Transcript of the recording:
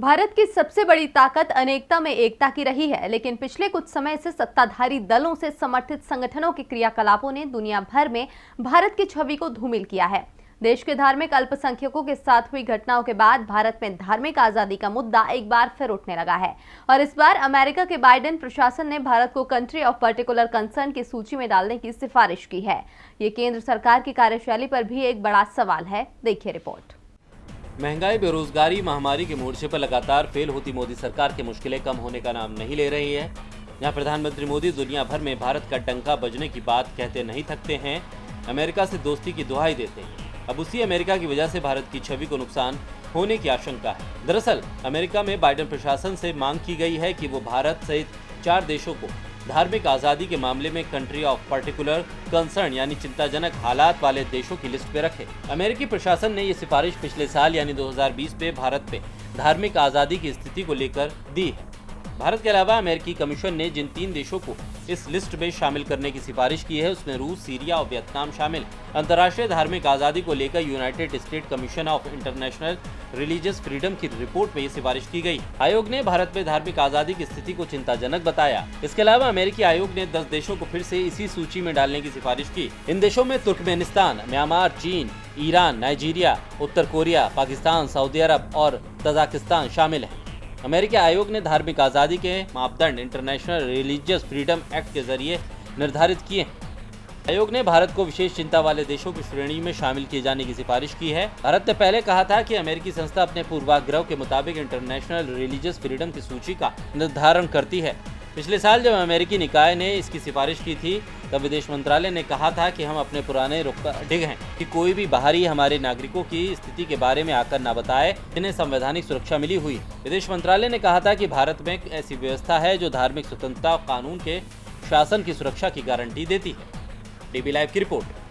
भारत की सबसे बड़ी ताकत अनेकता में एकता की रही है, लेकिन पिछले कुछ समय से सत्ताधारी दलों से समर्थित संगठनों के क्रियाकलापों ने दुनिया भर में भारत की छवि को धूमिल किया है। देश के धार्मिक अल्पसंख्यकों के साथ हुई घटनाओं के बाद भारत में धार्मिक आजादी का मुद्दा एक बार फिर उठने लगा है और इस बार अमेरिका के बाइडेन प्रशासन ने भारत को कंट्री ऑफ पर्टिकुलर कंसर्न की सूची में डालने की सिफारिश की है। ये केंद्र सरकार की कार्यशैली पर भी एक बड़ा सवाल है। देखिए रिपोर्ट। महंगाई, बेरोजगारी, महामारी के मोर्चे पर लगातार फेल होती मोदी सरकार की मुश्किलें कम होने का नाम नहीं ले रही है। जहां प्रधानमंत्री मोदी दुनिया भर में भारत का डंका बजने की बात कहते नहीं थकते हैं, अमेरिका से दोस्ती की दुहाई देते हैं। अब उसी अमेरिका की वजह से भारत की छवि को नुकसान होने की आशंका है। दरअसल अमेरिका में बाइडेन प्रशासन से मांग की गई है कि वो भारत सहित 4 देशों को धार्मिक आजादी के मामले में कंट्री ऑफ पर्टिकुलर कंसर्न यानी चिंताजनक हालात वाले देशों की लिस्ट पे रखे। अमेरिकी प्रशासन ने ये सिफारिश पिछले साल यानी 2020 में भारत पे धार्मिक आजादी की स्थिति को लेकर दी है। भारत के अलावा अमेरिकी कमीशन ने जिन 3 देशों को इस लिस्ट में शामिल करने की सिफारिश की है, उसमें रूस, सीरिया और वियतनाम शामिल। अंतर्राष्ट्रीय धार्मिक आजादी को लेकर United state commission of international religious freedom की रिपोर्ट में ये सिफारिश की गई। आयोग ने भारत में धार्मिक आजादी की स्थिति को चिंताजनक बताया। इसके अलावा अमेरिकी आयोग ने 10 देशों को फिर से इसी सूची में डालने की सिफारिश की। इन देशों में तुर्कमेनिस्तान, म्यांमार, चीन, ईरान, नाइजीरिया, उत्तर कोरिया, पाकिस्तान, सऊदी अरब और तजाकिस्तान शामिल है। अमेरिकी आयोग ने धार्मिक आज़ादी के मापदंड इंटरनेशनल रिलीजियस फ्रीडम एक्ट के जरिए निर्धारित किए हैं। आयोग ने भारत को विशेष चिंता वाले देशों की श्रेणी में शामिल किए जाने की सिफारिश की है। भारत ने पहले कहा था कि अमेरिकी संस्था अपने पूर्वाग्रह के मुताबिक इंटरनेशनल रिलीजियस फ्रीडम की सूची का निर्धारण करती है। पिछले साल जब अमेरिकी निकाय ने इसकी सिफारिश की थी, तब विदेश मंत्रालय ने कहा था कि हम अपने पुराने रुख पर अडिग हैं कि कोई भी बाहरी हमारे नागरिकों की स्थिति के बारे में आकर न बताए जिन्हें संवैधानिक सुरक्षा मिली हुई। विदेश मंत्रालय ने कहा था कि भारत में ऐसी व्यवस्था है जो धार्मिक स्वतंत्रता और कानून के शासन की सुरक्षा की गारंटी देती है। डीबी लाइव की रिपोर्ट।